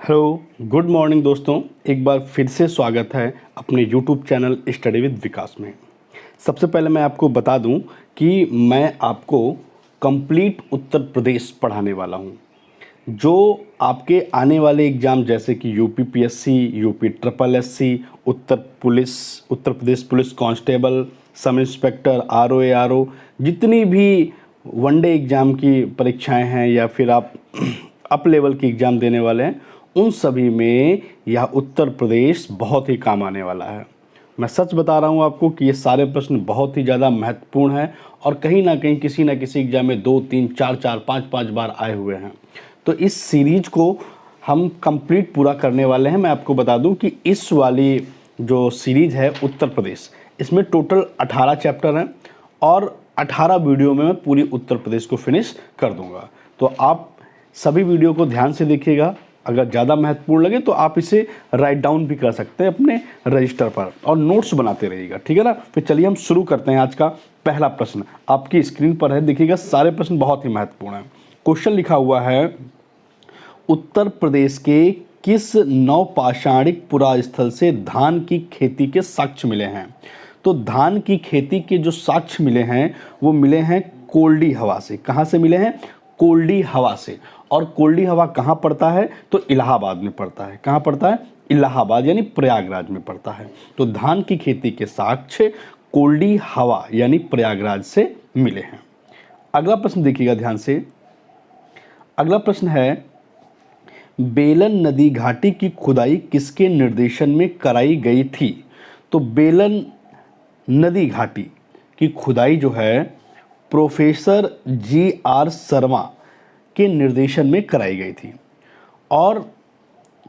Hello, good morning दोस्तों। एक बार फिर से स्वागत है अपने यूट्यूब चैनल स्टडी विद विकास में। सबसे पहले मैं आपको बता दूं कि मैं आपको कंप्लीट उत्तर प्रदेश पढ़ाने वाला हूं, जो आपके आने वाले एग्ज़ाम जैसे कि UP PSC, UP triple SC, Uttar Pradesh police constable, sub inspector, RO जितनी भी वनडे एग्ज़ाम की परीक्षाएं हैं या फिर आप अप लेवल की एग्ज़ाम देने वाले हैं, उन सभी में यह उत्तर प्रदेश बहुत ही काम आने वाला है। मैं सच बता रहा हूँ आपको कि ये सारे प्रश्न बहुत ही ज़्यादा महत्वपूर्ण हैं और कहीं ना कहीं किसी न किसी एग्जाम में 2, 3, 4, 5 बार आए हुए हैं। तो इस सीरीज को हम कंप्लीट पूरा करने वाले हैं। मैं आपको बता दूं कि इस वाली जो सीरीज है उत्तर प्रदेश, इसमें टोटल 18 चैप्टर हैं और 18 वीडियो में मैं पूरी उत्तर प्रदेश को फिनिश कर दूंगा। तो आप सभी वीडियो को ध्यान से देखिएगा। अगर ज़्यादा महत्वपूर्ण लगे तो आप इसे राइट डाउन भी कर सकते हैं अपने रजिस्टर पर और नोट्स बनाते रहिएगा, ठीक है ना। फिर चलिए हम शुरू करते हैं। आज का पहला प्रश्न आपकी स्क्रीन पर है, देखिएगा। सारे प्रश्न बहुत ही महत्वपूर्ण हैं। क्वेश्चन लिखा हुआ है, उत्तर प्रदेश के किस नवपाषाणिक पुरास्थल से धान की खेती के साक्ष्य मिले हैं। तो धान की खेती के जो साक्ष्य मिले हैं वो मिले हैं कोल्डी हवा से। कहाँ से मिले हैं? कोल्डी हवा से। और कोल्डी हवा कहाँ पड़ता है? तो इलाहाबाद में पड़ता है। कहाँ पड़ता है? इलाहाबाद यानी प्रयागराज में पड़ता है। तो धान की खेती के साक्ष्य कोल्डी हवा यानी प्रयागराज से मिले हैं। अगला प्रश्न देखिएगा ध्यान से। अगला प्रश्न है, बेलन नदी घाटी की खुदाई किसके निर्देशन में कराई गई थी। तो बेलन नदी घाटी की खुदाई जो है प्रोफेसर जी.आर. शर्मा के निर्देशन में कराई गई थी। और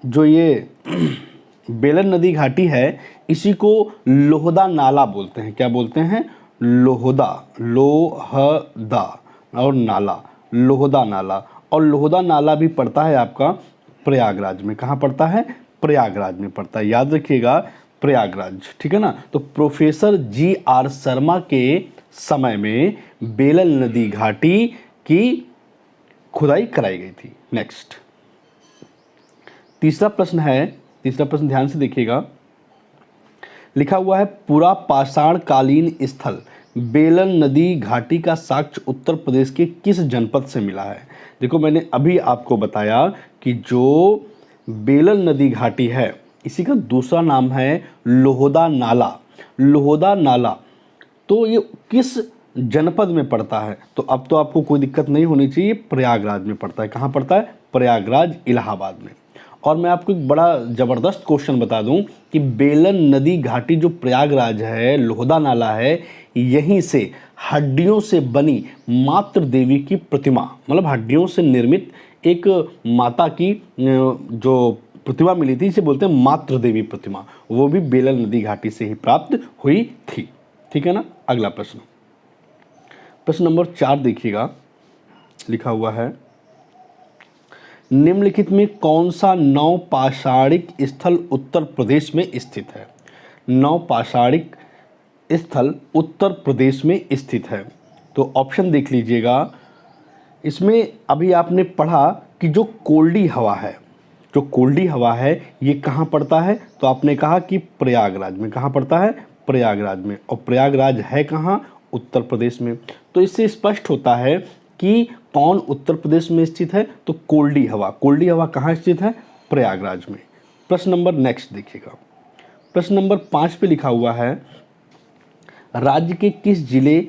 जो ये बेलन नदी घाटी है इसी को लोहदा नाला बोलते हैं। क्या बोलते हैं? लोहदा और नाला, लोहदा नाला। और लोहदा नाला भी पड़ता है आपका प्रयागराज में। कहाँ पड़ता है? प्रयागराज में पड़ता है। याद रखिएगा, प्रयागराज, ठीक है ना। तो प्रोफेसर जी.आर. शर्मा के समय में बेलन नदी घाटी की खुदाई कराई गई थी। नेक्स्ट तीसरा प्रश्न है। तीसरा प्रश्न ध्यान से देखिएगा। लिखा हुआ है, पूरा पाषाण कालीन स्थल बेलन नदी घाटी का साक्ष्य उत्तर प्रदेश के किस जनपद से मिला है। देखो, मैंने अभी आपको बताया कि जो बेलन नदी घाटी है इसी का दूसरा नाम है लोहदा नाला। लोहदा नाला तो ये किस जनपद में पड़ता है? तो अब तो आपको कोई दिक्कत नहीं होनी चाहिए, प्रयागराज में पड़ता है। कहाँ पड़ता है? प्रयागराज, इलाहाबाद में। और मैं आपको एक बड़ा ज़बरदस्त क्वेश्चन बता दूं कि बेलन नदी घाटी जो प्रयागराज है, लोहदा नाला है, यहीं से हड्डियों से बनी मातृ देवी की प्रतिमा, मतलब हड्डियों से निर्मित एक माता की जो प्रतिमा मिली थी, इसे बोलते हैं मातृ देवी प्रतिमा, वो भी बेलन नदी घाटी से ही प्राप्त हुई थी। ठीक है ना। अगला प्रश्न, प्रश्न नंबर 4 देखिएगा। लिखा हुआ है, निम्नलिखित में कौन सा नवपाषाणिक स्थल उत्तर प्रदेश में स्थित है। नवपाषाणिक स्थल उत्तर प्रदेश में स्थित है। तो ऑप्शन देख लीजिएगा। इसमें अभी आपने पढ़ा कि जो कोल्डी हवा है, जो कोल्डी हवा है ये कहाँ पड़ता है? तो आपने कहा कि प्रयागराज में। कहाँ पड़ता है? प्रयागराज में। और प्रयागराज है कहाँ? उत्तर प्रदेश में। तो इससे स्पष्ट होता है कि कौन उत्तर प्रदेश में स्थित है। तो कोल्डी हवा। कोल्डी हवा कहाँ स्थित है? प्रयागराज में। प्रश्न नंबर नेक्स्ट देखिएगा। प्रश्न नंबर 5 पे लिखा हुआ है, राज्य के किस जिले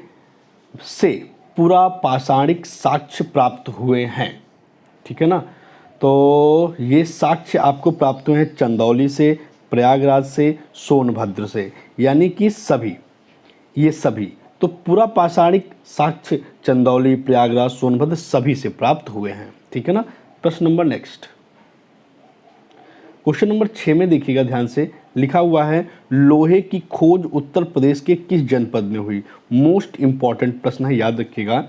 से पूरा पाषाणिक साक्ष्य प्राप्त हुए हैं। ठीक है ना। तो ये साक्ष्य आपको प्राप्त हुए हैं चंदौली से, प्रयागराज से, सोनभद्र से, यानी कि सभी, ये सभी। तो पूरा पाषाणिक साक्ष्य चंदौली, प्रयागराज, सोनभद्र सभी से प्राप्त हुए हैं। ठीक है ना। प्रश्न नंबर नेक्स्ट, क्वेश्चन नंबर 6 में देखिएगा ध्यान से। लिखा हुआ है, लोहे की खोज उत्तर प्रदेश के किस जनपद में हुई। मोस्ट इंपॉर्टेंट प्रश्न है, याद रखिएगा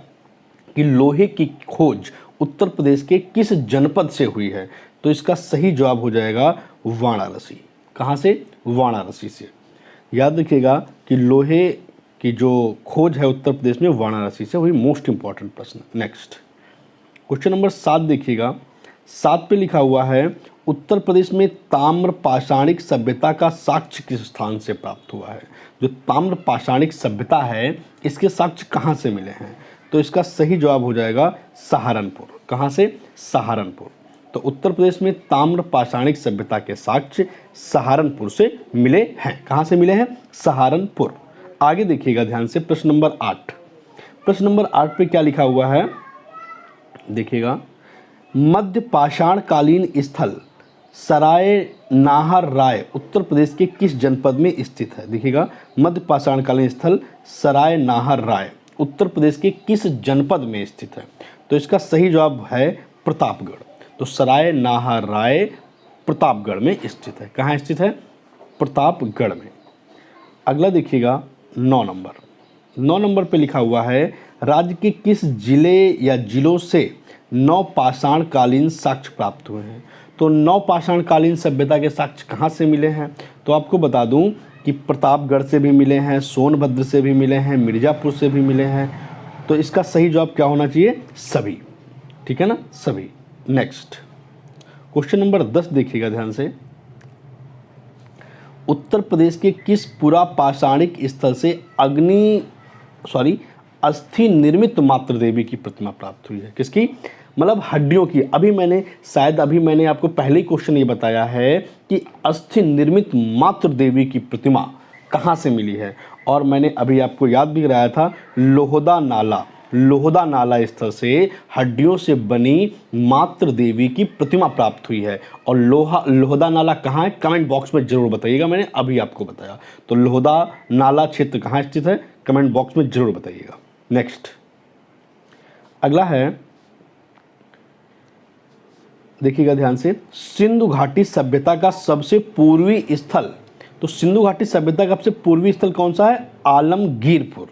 कि लोहे की खोज उत्तर प्रदेश के किस जनपद से हुई है। तो इसका सही जवाब हो जाएगा वाराणसी। कहाँ से? वाराणसी से। याद रखिएगा कि लोहे की जो खोज है उत्तर प्रदेश में वाराणसी से हुई। मोस्ट इंपॉर्टेंट प्रश्न। नेक्स्ट क्वेश्चन नंबर 7 देखिएगा। 7 पे लिखा हुआ है, उत्तर प्रदेश में ताम्र पाषाणिक सभ्यता का साक्ष्य किस स्थान से प्राप्त हुआ है? जो ताम्र पाषाणिक सभ्यता है इसके साक्ष्य कहाँ से मिले हैं? तो इसका सही जवाब हो जाएगा सहारनपुर। कहाँ से? सहारनपुर। तो उत्तर प्रदेश में ताम्र पाषाणिक सभ्यता के साक्ष्य सहारनपुर से मिले हैं। कहाँ से मिले हैं? सहारनपुर। आगे देखिएगा ध्यान से, प्रश्न नंबर 8। प्रश्न नंबर 8 पे क्या लिखा हुआ है देखिएगा। मध्य पाषाण कालीन स्थल सराय नाहर राय उत्तर प्रदेश के किस जनपद में स्थित है? देखिएगा, मध्य पाषाण कालीन स्थल सराय नाहर राय उत्तर प्रदेश के किस जनपद में स्थित है? तो इसका सही जवाब है प्रतापगढ़। तो सराय नाहर राय प्रतापगढ़ में स्थित है। कहाँ स्थित है? प्रतापगढ़ में। अगला देखिएगा 9 नंबर। 9 नंबर पे लिखा हुआ है राज्य के किस जिले या जिलों से नवपाषाण कालीन साक्ष्य प्राप्त हुए हैं? तो नवपाषाण कालीन सभ्यता के साक्ष्य कहाँ से मिले हैं? तो आपको बता दूं कि प्रतापगढ़ से भी मिले हैं, सोनभद्र से भी मिले हैं, मिर्ज़ापुर से भी मिले हैं। तो इसका सही जवाब क्या होना चाहिए? सभी। ठीक है ना, सभी। नेक्स्ट क्वेश्चन नंबर 10 देखिएगा ध्यान से। उत्तर प्रदेश के किस पुरा पाषाणिक स्थल से अस्थि निर्मित मातृ देवी की प्रतिमा प्राप्त हुई है? किसकी? मतलब हड्डियों की। अभी मैंने आपको पहले ही क्वेश्चन ये बताया है कि अस्थि निर्मित मातृ देवी की प्रतिमा कहाँ से मिली है, और मैंने अभी आपको याद भी कराया था लोहदा नाला स्थल से हड्डियों से बनी मातृ देवी की प्रतिमा प्राप्त हुई है। और लोहदा नाला कहाँ है? कमेंट बॉक्स में जरूर बताइएगा, मैंने अभी आपको बताया। तो लोहदा नाला क्षेत्र कहाँ स्थित है? कमेंट बॉक्स में जरूर बताइएगा। नेक्स्ट अगला है, देखिएगा ध्यान से, सिंधु घाटी सभ्यता का सबसे पूर्वी स्थल। तो सिंधु घाटी सभ्यता का सबसे पूर्वी स्थल कौन सा है? आलमगीरपुर।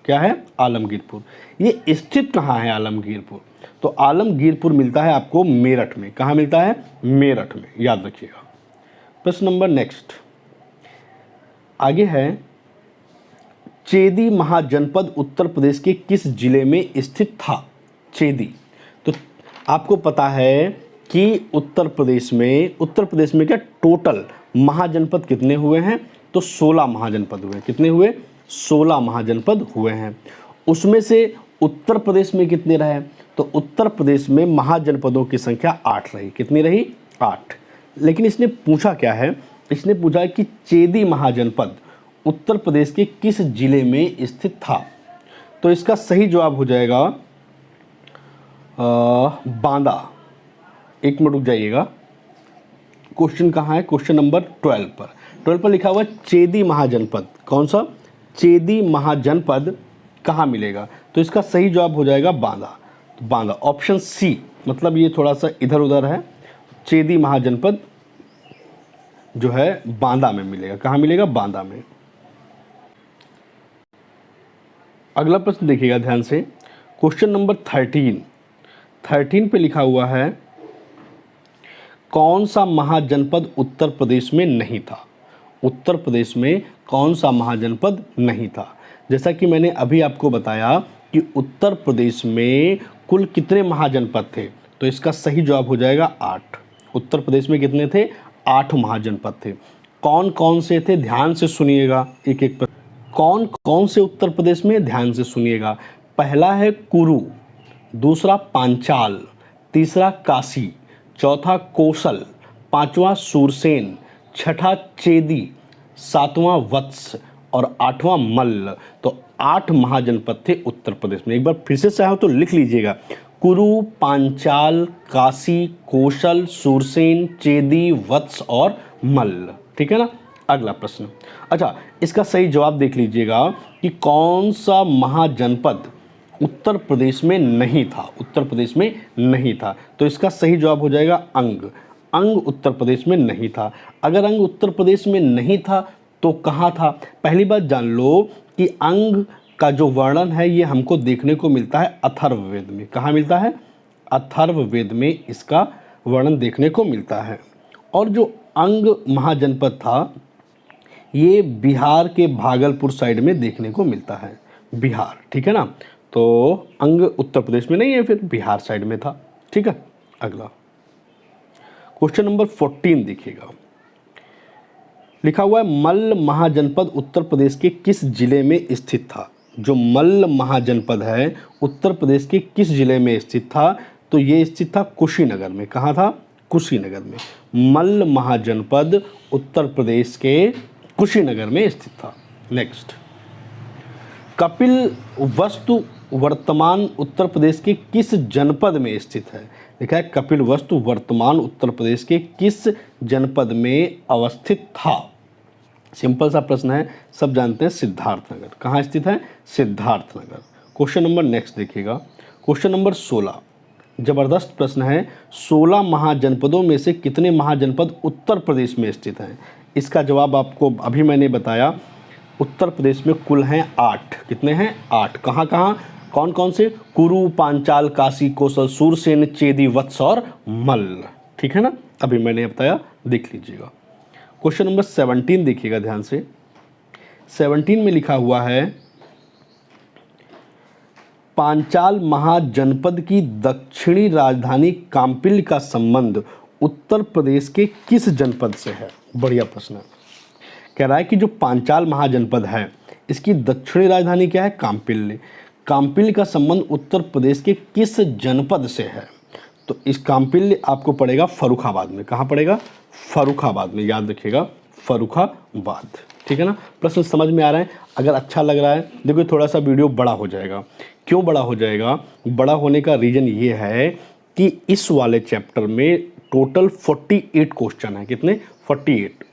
क्या है? आलमगीरपुर। ये स्थित कहाँ है आलमगीरपुर? तो आलमगीरपुर मिलता है आपको मेरठ में। कहाँ मिलता है? मेरठ में, याद रखिएगा। प्रश्न नंबर नेक्स्ट आगे है, चेदी महाजनपद उत्तर प्रदेश के किस जिले में स्थित था? चेदी। तो आपको पता है कि उत्तर प्रदेश में क्या टोटल महाजनपद कितने हुए हैं? तो 16 महाजनपद हुए। कितने हुए? 16 महाजनपद हुए हैं। उसमें से उत्तर प्रदेश में कितने रहे? तो उत्तर प्रदेश में महाजनपदों की संख्या 8 रही। कितनी रही? 8। लेकिन इसने पूछा क्या है? इसने पूछा कि चेदी महाजनपद उत्तर प्रदेश के किस जिले में स्थित था? तो इसका सही जवाब हो जाएगा बांदा। एक मिनट रुक जाइएगा। क्वेश्चन कहाँ है? क्वेश्चन नंबर 12 पर लिखा हुआ चेदी महाजनपद। कौन सा? चेदी महाजनपद कहाँ मिलेगा? तो इसका सही जवाब हो जाएगा बांदा। तो बांदा ऑप्शन सी, मतलब ये थोड़ा सा इधर उधर है। चेदी महाजनपद जो है बांदा में मिलेगा। कहाँ मिलेगा? बांदा में। अगला प्रश्न देखिएगा ध्यान से, क्वेश्चन नंबर 13 पे लिखा हुआ है कौन सा महाजनपद उत्तर प्रदेश में नहीं था? उत्तर प्रदेश में कौन सा महाजनपद नहीं था? जैसा कि मैंने अभी आपको बताया कि उत्तर प्रदेश में कुल कितने महाजनपद थे? तो इसका सही जवाब हो जाएगा 8। उत्तर प्रदेश में कितने थे? 8 महाजनपद थे। कौन कौन से थे? ध्यान से सुनिएगा एक एक पर। कौन कौन से उत्तर प्रदेश में? ध्यान से सुनिएगा। पहला है कुरु, दूसरा पांचाल, तीसरा काशी, चौथा कौशल, पांचवा सूरसेन, छठा चेदी, सातवां वत्स और आठवां मल्ल। तो 8 महाजनपद थे उत्तर प्रदेश में। एक बार फिर से चाहो तो लिख लीजिएगा, कुरु, पांचाल, काशी, कौशल, सूरसेन, चेदी, वत्स और मल्ल। ठीक है ना। अगला प्रश्न, अच्छा इसका सही जवाब देख लीजिएगा कि कौन सा महाजनपद उत्तर प्रदेश में नहीं था? उत्तर प्रदेश में नहीं था। तो इसका सही जवाब हो जाएगा अंग उत्तर प्रदेश में नहीं था। अगर अंग उत्तर प्रदेश में नहीं था तो कहाँ था? पहली बात जान लो कि अंग का जो वर्णन है ये हमको देखने को मिलता है अथर्ववेद में। कहाँ मिलता है? अथर्ववेद में इसका वर्णन देखने को मिलता है। और जो अंग महाजनपद था ये बिहार के भागलपुर साइड में देखने को मिलता है, बिहार। ठीक है ना। तो अंग उत्तर प्रदेश में नहीं है, फिर बिहार साइड में था। ठीक है। अगला क्वेश्चन नंबर 14 देखिएगा, लिखा हुआ है मल्ल महाजनपद उत्तर प्रदेश के किस जिले में स्थित था। जो मल्ल महाजनपद है उत्तर प्रदेश के किस जिले में स्थित था, तो ये स्थित था कुशीनगर में। कहाँ था? कुशीनगर में। मल्ल महाजनपद उत्तर प्रदेश के कुशीनगर में स्थित था। नेक्स्ट, कपिल वस्तु वर्तमान उत्तर प्रदेश के किस जनपद में स्थित है। लिखा है कपिल वस्तु वर्तमान उत्तर प्रदेश के किस जनपद में अवस्थित था। सिंपल सा प्रश्न है, सब जानते हैं, सिद्धार्थनगर। कहाँ स्थित है? सिद्धार्थनगर। क्वेश्चन नंबर नेक्स्ट देखिएगा, क्वेश्चन नंबर 16, जबरदस्त प्रश्न है। 16 महाजनपदों में से कितने महाजनपद उत्तर प्रदेश में स्थित हैं? इसका जवाब आपको अभी मैंने बताया। उत्तर प्रदेश में कुल हैं 8। कितने हैं? 8। कहाँ कहाँ, कौन कौन से? कुरु, पांचाल, काशी, कौशल, सूरसेन, चेदी, वत्स और मल्ल। ठीक है ना, अभी मैंने बताया, देख लीजिएगा। क्वेश्चन नंबर 17 देखिएगा ध्यान से। 17 में लिखा हुआ है पांचाल महाजनपद की दक्षिणी राजधानी काम्पिल का संबंध उत्तर प्रदेश के किस जनपद से है। बढ़िया प्रश्न है। कह रहा है कि जो पांचाल महाजनपद है इसकी दक्षिणी राजधानी क्या है? काम्पिल। काम्पिल का संबंध उत्तर प्रदेश के किस जनपद से है? तो इस काम्पिल आपको पड़ेगा फर्रुखाबाद में। कहाँ पड़ेगा? फर्रुखाबाद में, याद रखिएगा, फर्रुखाबाद। ठीक है ना, प्रश्न समझ में आ रहा है? अगर अच्छा लग रहा है, देखो थोड़ा सा वीडियो बड़ा हो जाएगा। क्यों बड़ा हो जाएगा? बड़ा होने का रीज़न ये है कि इस वाले चैप्टर में टोटल 48 क्वेश्चन है। कितने? 48।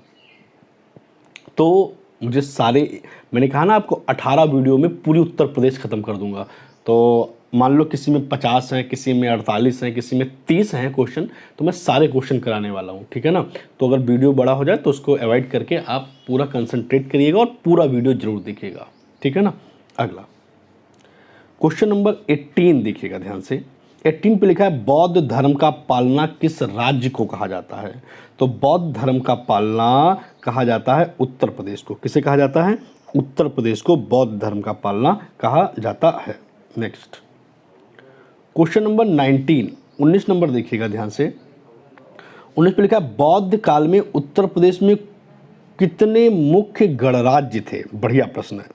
तो मुझे सारे, मैंने कहा ना आपको 18 वीडियो में पूरी उत्तर प्रदेश ख़त्म कर दूंगा। तो मान लो किसी में 50 हैं, किसी में 48 हैं, किसी में 30 हैं क्वेश्चन, तो मैं सारे क्वेश्चन कराने वाला हूँ। ठीक है ना, तो अगर वीडियो बड़ा हो जाए तो उसको अवॉइड करके आप पूरा कंसंट्रेट करिएगा और पूरा वीडियो जरूर देखिएगा। ठीक है ना। अगला क्वेश्चन नंबर 18 देखिएगा ध्यान से। 18 पे लिखा है बौद्ध धर्म का पालना किस राज्य को कहा जाता है। तो बौद्ध धर्म का पालना कहा जाता है उत्तर प्रदेश को। किसे कहा जाता है? उत्तर प्रदेश को बौद्ध धर्म का पालना कहा जाता है। नेक्स्ट क्वेश्चन नंबर 19 नंबर देखिएगा ध्यान से। 19 पे लिखा है बौद्ध काल में उत्तर प्रदेश में कितने मुख्य गणराज्य थे। बढ़िया प्रश्न है,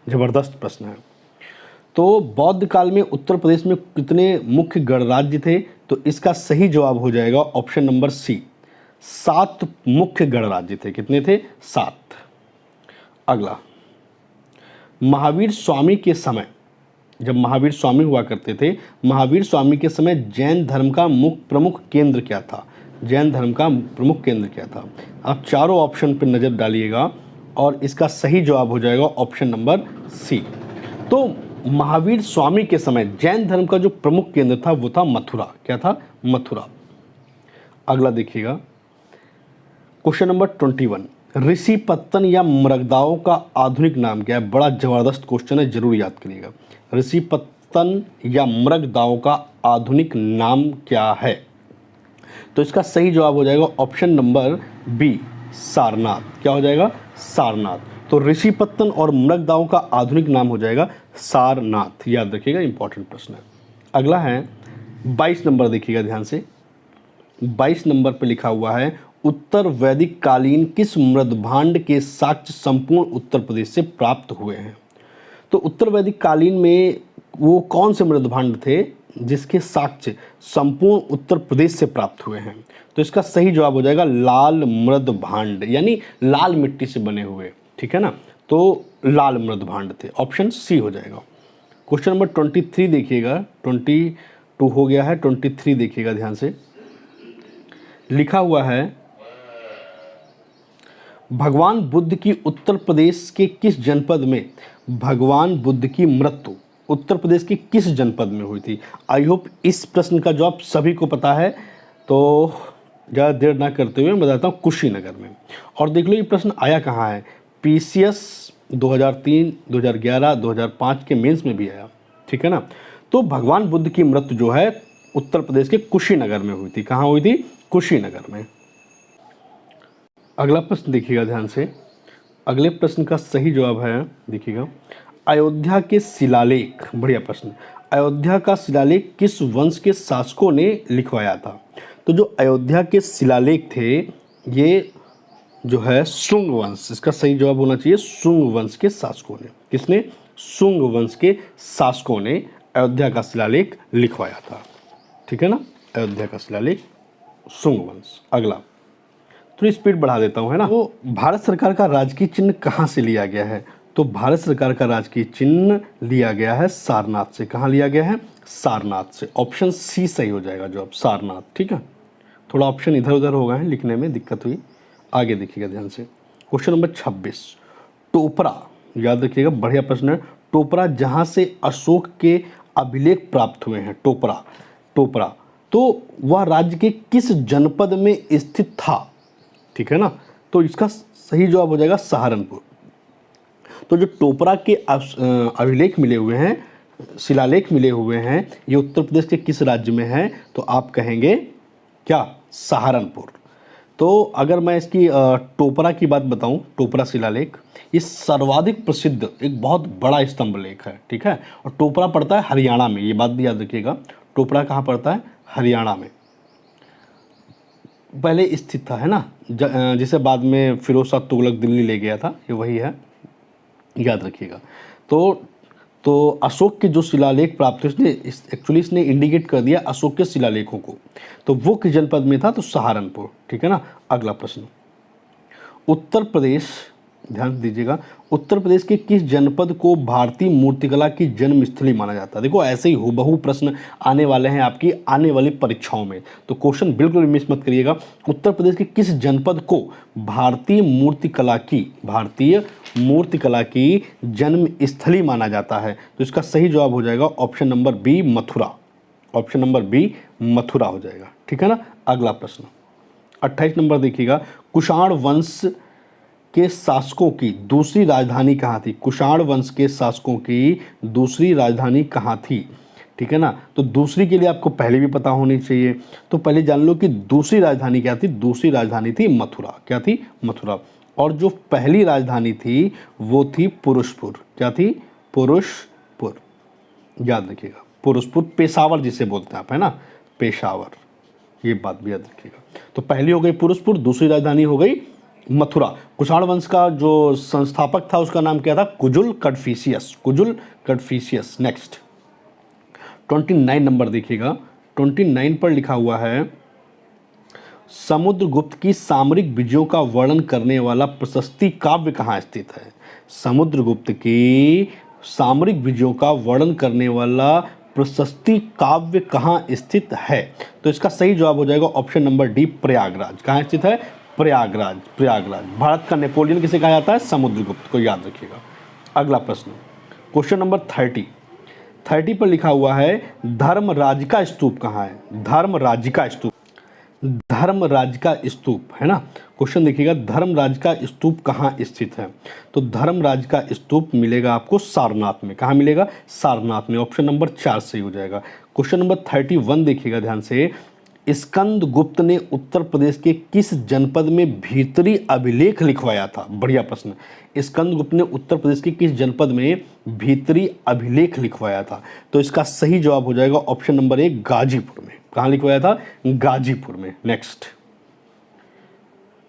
जबरदस्त प्रश्न है। तो बौद्ध काल में उत्तर प्रदेश में कितने मुख्य गणराज्य थे, तो इसका सही जवाब हो जाएगा ऑप्शन नंबर सी, 7 मुख्य गणराज्य थे। कितने थे? 7। अगला, महावीर स्वामी के समय, जब महावीर स्वामी हुआ करते थे, महावीर स्वामी के समय जैन धर्म का प्रमुख केंद्र क्या था। जैन धर्म का प्रमुख केंद्र क्या था। आप चारों ऑप्शन पर नज़र डालिएगा और इसका सही जवाब हो जाएगा ऑप्शन नंबर सी। तो महावीर स्वामी के समय जैन धर्म का जो प्रमुख केंद्र था वो था मथुरा। क्या था? मथुरा। अगला देखिएगा क्वेश्चन नंबर 21, ऋषि पत्तन या मृगदाओं का आधुनिक नाम क्या है। बड़ा जबरदस्त क्वेश्चन है, जरूर याद करिएगा। ऋषि पत्तन या मृगदाओं का आधुनिक नाम क्या है। तो इसका सही जवाब हो जाएगा ऑप्शन नंबर बी, सारनाथ। क्या हो जाएगा? सारनाथ। तो ऋषि पत्तन और मृगदाओं का आधुनिक नाम हो जाएगा सारनाथ। याद रखिएगा, इंपॉर्टेंट प्रश्न है। अगला है 22 नंबर देखिएगा ध्यान से। 22 नंबर पर लिखा हुआ है उत्तर वैदिक कालीन किस मृदभांड के साक्ष्य संपूर्ण उत्तर प्रदेश से प्राप्त हुए हैं। तो उत्तर वैदिक कालीन में वो कौन से मृदभांड थे जिसके साक्ष्य संपूर्ण उत्तर प्रदेश से प्राप्त हुए हैं। तो इसका सही जवाब हो जाएगा लाल मृदभांड, यानी लाल मिट्टी से बने हुए। ठीक है ना, तो लाल मृदभांड थे, ऑप्शन सी हो जाएगा। क्वेश्चन नंबर 23 देखिएगा, 22 हो गया है, 23 देखिएगा ध्यान से। लिखा हुआ है भगवान बुद्ध की उत्तर प्रदेश के किस जनपद में, भगवान बुद्ध की मृत्यु उत्तर प्रदेश के किस जनपद में हुई थी। आई होप इस प्रश्न का जवाब सभी को पता है, तो ज़्यादा देर ना करते हुए मैं बताता हूँ, कुशीनगर में। और देख लो ये प्रश्न आया कहाँ है, PCS 2003, 2011, 2005 के मेंस में भी आया। ठीक है ना, तो भगवान बुद्ध की मृत्यु जो है उत्तर प्रदेश के कुशीनगर में हुई थी। कहाँ हुई थी? कुशीनगर में। अगला प्रश्न देखिएगा ध्यान से। अगले प्रश्न का सही जवाब है, देखिएगा, अयोध्या के शिलालेख। बढ़िया प्रश्न। अयोध्या का शिलालेख किस वंश के शासकों ने लिखवाया था। तो जो अयोध्या के शिलालेख थे ये जो है शुंग वंश, इसका सही जवाब होना चाहिए शुंग वंश के शासकों ने। किसने? शुंग वंश के शासकों ने अयोध्या का शिलालेख लिखवाया था। ठीक है ना, अयोध्या का शिलालेख शुंग वंश। अगला थोड़ी स्पीड बढ़ा देता हूँ, है ना। तो भारत सरकार का राजकीय चिन्ह कहाँ से लिया गया है? तो भारत सरकार का राजकीय चिन्ह लिया गया है सारनाथ से। कहाँ लिया गया है? सारनाथ से। ऑप्शन सी सही हो जाएगा जवाब, सारनाथ। ठीक है, थोड़ा ऑप्शन इधर उधर हो गए हैं, लिखने में दिक्कत हुई। आगे देखिएगा ध्यान से, क्वेश्चन नंबर 26। टोपरा, याद रखिएगा, बढ़िया प्रश्न है। टोपरा जहाँ से अशोक के अभिलेख प्राप्त हुए हैं, टोपरा, टोपरा तो वह राज्य के किस जनपद में स्थित था? ठीक है ना, तो इसका सही जवाब हो जाएगा सहारनपुर। तो जो टोपरा के अभिलेख मिले हुए हैं, शिलालेख मिले हुए हैं, ये उत्तर प्रदेश के किस राज्य में है? तो आप कहेंगे क्या? सहारनपुर। तो अगर मैं इसकी टोपरा की बात बताऊं, टोपरा शिलालेख ये सर्वाधिक प्रसिद्ध एक बहुत बड़ा स्तंभ लेख है। ठीक है, और टोपरा पड़ता है हरियाणा में, ये बात भी याद रखिएगा। टोपरा कहाँ पड़ता है? हरियाणा में पहले स्थित था, है ना, जिसे बाद में फिरोज शाह तुगलक दिल्ली ले गया था, ये वही है, याद रखिएगा। तो अशोक के जो शिलालेख प्राप्त हुए, इसने एक्चुअली इसने इंडिकेट कर दिया अशोक के शिलालेखों को, तो वो किस जनपद में था? तो सहारनपुर। ठीक है ना। अगला प्रश्न, उत्तर प्रदेश, ध्यान दीजिएगा, उत्तर प्रदेश के किस जनपद को भारतीय मूर्तिकला की जन्मस्थली माना जाता है? देखो ऐसे ही हूबहू प्रश्न आने वाले हैं आपकी आने वाली परीक्षाओं में, तो क्वेश्चन बिल्कुल मिस मत करिएगा। उत्तर प्रदेश के किस जनपद को भारतीय मूर्तिकला की जन्मस्थली माना जाता है? तो इसका सही जवाब हो जाएगा option number B, Mathura. Option number B, Mathura हो जाएगा। ठीक है ना। अगला प्रश्न 28 नंबर देखिएगा, कुषाण वंश के शासकों की दूसरी राजधानी कहाँ थी? कुषाण वंश के शासकों की दूसरी राजधानी कहाँ थी? ठीक है ना, तो दूसरी के लिए आपको पहले भी पता होनी चाहिए, तो पहले जान लो कि दूसरी राजधानी क्या थी। दूसरी राजधानी थी मथुरा। क्या थी? मथुरा। और जो पहली राजधानी थी वो थी पुरुषपुर। क्या थी? पुरुषपुर, याद रखिएगा, पुरुषपुर, पेशावर जिसे बोलते हैं आप, है ना, पेशावर, ये बात भी याद रखिएगा। तो पहली हो गई पुरुषपुर, दूसरी राजधानी हो गई मथुरा। कुषाण वंश का जो संस्थापक था उसका नाम क्या था? कुजुल कड़फिशियस। कुजुल कड़फिशियस। नेक्स्ट 29 नंबर देखिएगा, 29 पर लिखा हुआ है, समुद्रगुप्त की सामरिक विजयों का वर्णन करने वाला प्रशस्ति काव्य कहाँ स्थित है? समुद्रगुप्त की सामरिक विजयों का वर्णन करने वाला प्रशस्ति काव्य कहाँ स्थित है? तो इसका सही जवाब हो जाएगा ऑप्शन नंबर डी, प्रयागराज। कहाँ स्थित है? प्रयागराज। प्रयागराज। भारत का नेपोलियन किसे कहा जाता है? समुद्रगुप्त को, याद रखिएगा। अगला प्रश्न, क्वेश्चन नंबर 30 पर लिखा हुआ है, धर्मराज का स्तूप कहाँ है? धर्मराज का स्तूप, धर्मराज का स्तूप, है ना। क्वेश्चन देखिएगा, धर्मराज का स्तूप कहाँ स्थित है? तो धर्मराज का स्तूप मिलेगा आपको सारनाथ में। कहाँ मिलेगा? सारनाथ में। ऑप्शन नंबर 4 सही हो जाएगा। क्वेश्चन नंबर 31 देखिएगा ध्यान से, स्कंद गुप्त ने उत्तर प्रदेश के किस जनपद में भीतरी अभिलेख लिखवाया था? बढ़िया प्रश्न। स्कंद गुप्त ने उत्तर प्रदेश के किस जनपद में भीतरी अभिलेख लिखवाया था? तो इसका सही जवाब हो जाएगा ऑप्शन नंबर 1, गाजीपुर में। कहाँ लिखवाया था? गाजीपुर में। नेक्स्ट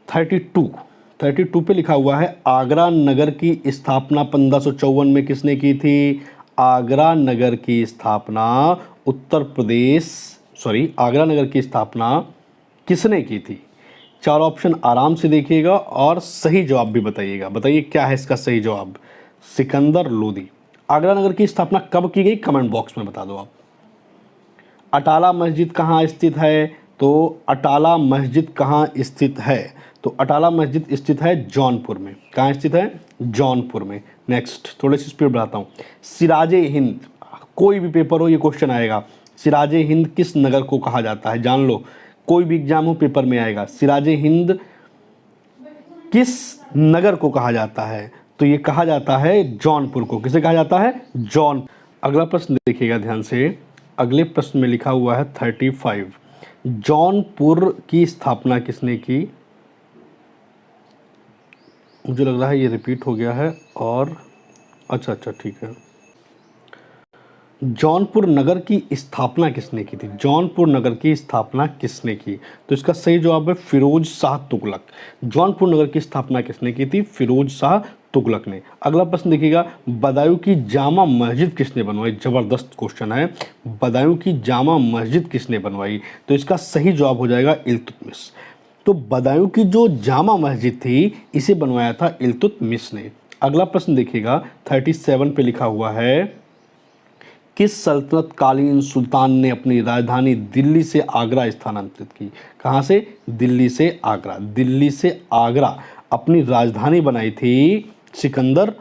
32 पे लिखा हुआ है, आगरा नगर की स्थापना 1554 में किसने की थी? आगरा नगर की स्थापना आगरा नगर की स्थापना किसने की थी? 4 ऑप्शन आराम से देखिएगा और सही जवाब भी बताइएगा। बताइए क्या है इसका सही जवाब? सिकंदर लोदी। आगरा नगर की स्थापना कब की गई? कमेंट बॉक्स में बता दो आप। अटाला मस्जिद कहाँ स्थित है? तो अटाला मस्जिद कहाँ स्थित है? तो अटाला मस्जिद स्थित है जौनपुर में। कहाँ स्थित है? जौनपुर में। नेक्स्ट थोड़ी सी स्पीड बढ़ाता हूँ, सिराजे हिंद, कोई भी पेपर हो ये क्वेश्चन आएगा, सिराजे हिंद किस नगर को कहा जाता है? जान लो, कोई भी एग्जाम हो पेपर में आएगा, सिराजे हिंद किस नगर को कहा जाता है? तो ये कहा जाता है जौनपुर को। किसे कहा जाता है? जौन। अगला प्रश्न देखिएगा ध्यान से, अगले प्रश्न में लिखा हुआ है 35, जौनपुर की स्थापना किसने की? मुझे लग रहा है ये रिपीट हो गया है, और अच्छा ठीक है, जौनपुर नगर की स्थापना किसने की थी? जौनपुर नगर की स्थापना किसने की? तो इसका सही जवाब है फिरोज शाह तुगलक। जौनपुर नगर की स्थापना किसने की थी? फिरोज शाह तुगलक ने। अगला प्रश्न देखिएगा, बदायूं की जामा मस्जिद किसने बनवाई? जबरदस्त क्वेश्चन है। बदायूं की जामा मस्जिद किसने बनवाई? तो इसका सही जवाब हो जाएगा इल्तुतमिश। तो बदायूं की जो जामा मस्जिद थी इसे बनवाया था इल्तुतमिश ने। अगला प्रश्न देखिएगा 37 पे लिखा हुआ है, किस सल्तनत कालीन सुल्तान ने अपनी राजधानी दिल्ली से आगरा स्थानांतरित की? कहाँ से? दिल्ली से आगरा। दिल्ली से आगरा अपनी राजधानी बनाई थी सिकंदर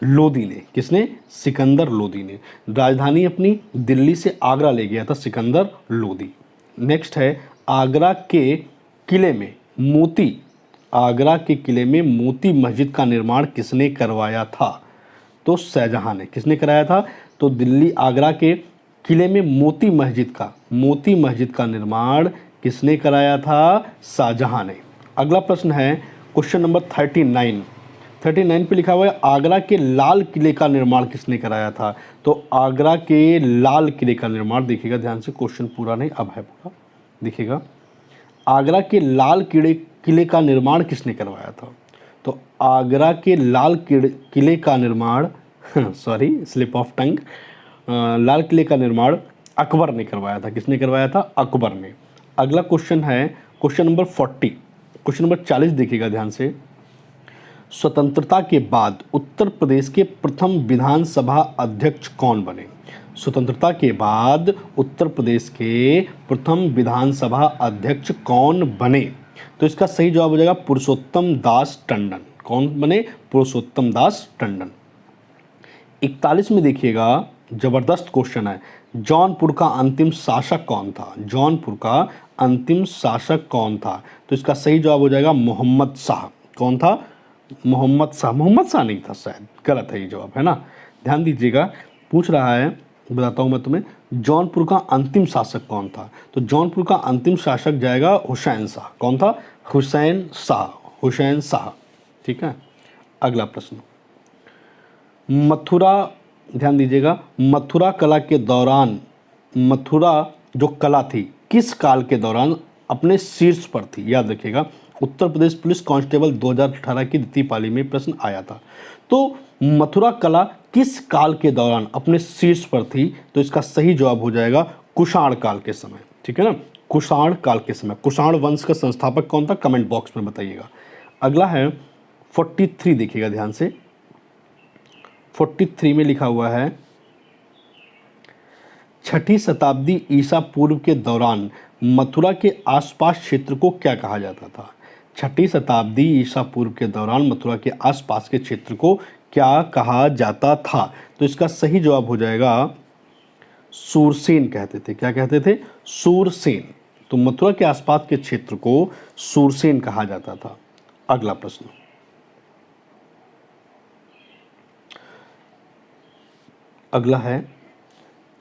लोदी ने। किसने? सिकंदर लोदी ने राजधानी अपनी दिल्ली से आगरा ले गया था सिकंदर लोदी। नेक्स्ट है, आगरा के किले में मोती मस्जिद का निर्माण किसने करवाया था? तो शाहजहां ने। किसने कराया था? तो दिल्ली आगरा के किले में मोती मस्जिद का निर्माण किसने कराया था? शाहजहां ने। अगला प्रश्न है क्वेश्चन नंबर 39 पे लिखा हुआ है, आगरा के लाल किले का निर्माण किसने कराया था? तो आगरा के लाल किले का निर्माण, देखिएगा ध्यान से, क्वेश्चन पूरा नहीं अब है पूरा, देखिएगा, आगरा के लाल किले का निर्माण किसने करवाया था? तो आगरा के लाल किले का निर्माण सॉरी स्लिप ऑफ टंग, लाल किले का निर्माण अकबर ने करवाया था। किसने करवाया था? अकबर ने। अगला क्वेश्चन है क्वेश्चन नंबर 40 देखिएगा ध्यान से, स्वतंत्रता के बाद उत्तर प्रदेश के प्रथम विधानसभा अध्यक्ष कौन बने? स्वतंत्रता के बाद उत्तर प्रदेश के प्रथम विधानसभा अध्यक्ष कौन बने? तो इसका सही जवाब हो जाएगा पुरुषोत्तम दास टंडन। कौन बने? पुरुषोत्तम दास टंडन। 41 में देखिएगा, जबरदस्त क्वेश्चन है, जौनपुर का अंतिम शासक कौन था? जौनपुर का अंतिम शासक कौन था? तो इसका सही जवाब हो जाएगा मोहम्मद शाह। कौन था? मोहम्मद शाह नहीं था, शायद गलत है ये जवाब, है ना। ध्यान दीजिएगा, पूछ रहा है, बताता हूँ मैं तुम्हें, जौनपुर का अंतिम शासक कौन था? तो जौनपुर का अंतिम शासक जाएगा हुसैन शाह। कौन था? हुसैन शाह। ठीक है। अगला प्रश्न, मथुरा, ध्यान दीजिएगा, मथुरा जो कला थी किस काल के दौरान अपने शीर्ष पर थी? याद रखिएगा, उत्तर प्रदेश पुलिस कांस्टेबल 2018 की द्वितीय पाली में प्रश्न आया था। तो मथुरा कला किस काल के दौरान अपने शीर्ष पर थी? तो इसका सही जवाब हो जाएगा कुषाण काल के समय। ठीक है ना, कुषाण काल के समय। कुषाण वंश का संस्थापक कौन था? कमेंट बॉक्स में बताइएगा। अगला है 43, देखिएगा ध्यान से, 43 में लिखा हुआ है, 6ठी शताब्दी ईसा पूर्व के दौरान मथुरा के आसपास क्षेत्र को क्या कहा जाता था? 6ठी शताब्दी ईसा पूर्व के दौरान मथुरा के आसपास के क्षेत्र को क्या कहा जाता था? तो इसका सही जवाब हो जाएगा सूरसेन कहते थे। क्या कहते थे? सूरसेन। तो मथुरा के आसपास के क्षेत्र को सूरसेन कहा जाता था। अगला प्रश्न, अगला है,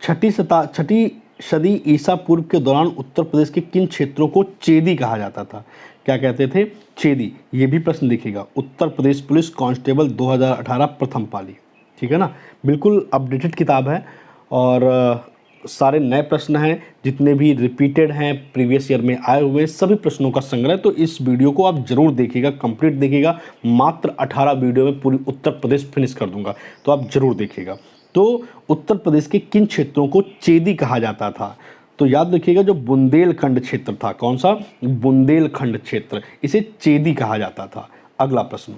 छठी सदी ईसा पूर्व के दौरान उत्तर प्रदेश के किन क्षेत्रों को चेदी कहा जाता था? क्या कहते थे? चेदी। ये भी प्रश्न देखिएगा, उत्तर प्रदेश पुलिस कांस्टेबल 2018 प्रथम पाली। ठीक है ना, बिल्कुल अपडेटेड किताब है और सारे नए प्रश्न हैं, जितने भी रिपीटेड हैं प्रीवियस ईयर में आए हुए सभी प्रश्नों का संग्रह। तो इस वीडियो को आप जरूर देखिएगा, कंप्लीट देखिएगा। मात्र 18 वीडियो में पूरी उत्तर प्रदेश फिनिश कर दूंगा, तो आप जरूर देखिएगा। तो उत्तर प्रदेश के किन क्षेत्रों को चेदी कहा जाता था? तो याद रखिएगा, जो बुंदेलखंड क्षेत्र था, कौन सा? बुंदेलखंड क्षेत्र, इसे चेदी कहा जाता था। अगला प्रश्न,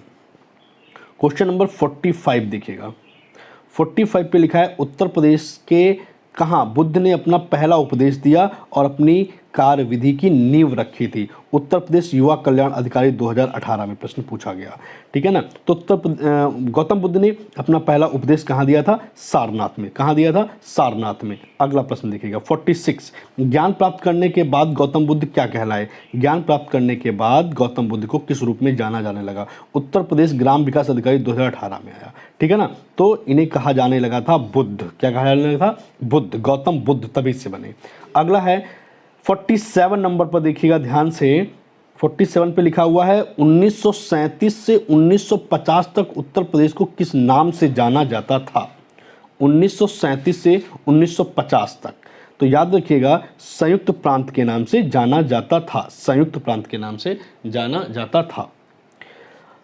क्वेश्चन नंबर 45 देखिएगा, 45 पे लिखा है, उत्तर प्रदेश के कहाँ बुद्ध ने अपना पहला उपदेश दिया और अपनी कार्यविधि की नींव रखी थी? उत्तर प्रदेश युवा कल्याण अधिकारी 2018 में प्रश्न पूछा गया। ठीक है ना, तो गौतम बुद्ध ने अपना पहला उपदेश कहाँ दिया था? सारनाथ में। कहाँ दिया था? सारनाथ में। अगला प्रश्न देखिएगा 46, ज्ञान प्राप्त करने के बाद गौतम बुद्ध क्या कहलाए? ज्ञान प्राप्त करने के बाद गौतम बुद्ध को किस रूप में जाना जाने लगा? उत्तर प्रदेश ग्राम विकास अधिकारी 2018 में आया। ठीक है ना, तो इन्हें कहा जाने लगा था बुद्ध। क्या कहा जाने लगा था? बुद्ध। गौतम बुद्ध तभी से बने। अगला है 47 नंबर पर देखिएगा ध्यान से, 47 पे लिखा हुआ है, 1937 से 1950 तक उत्तर प्रदेश को किस नाम से जाना जाता था? 1937 से 1950 तक। तो याद रखिएगा, संयुक्त प्रांत के नाम से जाना जाता था, संयुक्त प्रांत के नाम से जाना जाता था।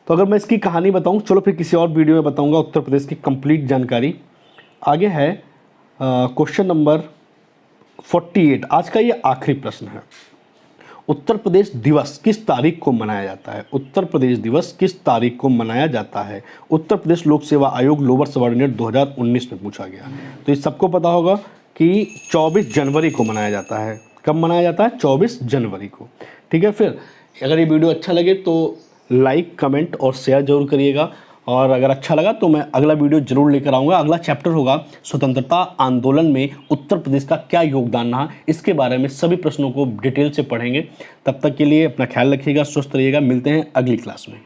तो अगर मैं इसकी कहानी बताऊं, चलो फिर किसी और वीडियो में बताऊंगा उत्तर प्रदेश की कंप्लीट जानकारी। आगे है क्वेश्चन नंबर 48, आज का ये आखिरी प्रश्न है। उत्तर प्रदेश दिवस किस तारीख को मनाया जाता है? उत्तर प्रदेश दिवस किस तारीख को मनाया जाता है? उत्तर प्रदेश लोक सेवा आयोग लोअर सबऑर्डिनेट 2019 में पूछा गया। तो ये सबको पता होगा कि 24 जनवरी को मनाया जाता है। कब मनाया जाता है? 24 जनवरी को। ठीक है, फिर अगर ये वीडियो अच्छा लगे तो लाइक, कमेंट और शेयर जरूर करिएगा। और अगर अच्छा लगा तो मैं अगला वीडियो जरूर लेकर आऊँगा। अगला चैप्टर होगा स्वतंत्रता आंदोलन में उत्तर प्रदेश का क्या योगदान रहा, इसके बारे में सभी प्रश्नों को डिटेल से पढ़ेंगे। तब तक के लिए अपना ख्याल रखिएगा, स्वस्थ रहिएगा। मिलते हैं अगली क्लास में।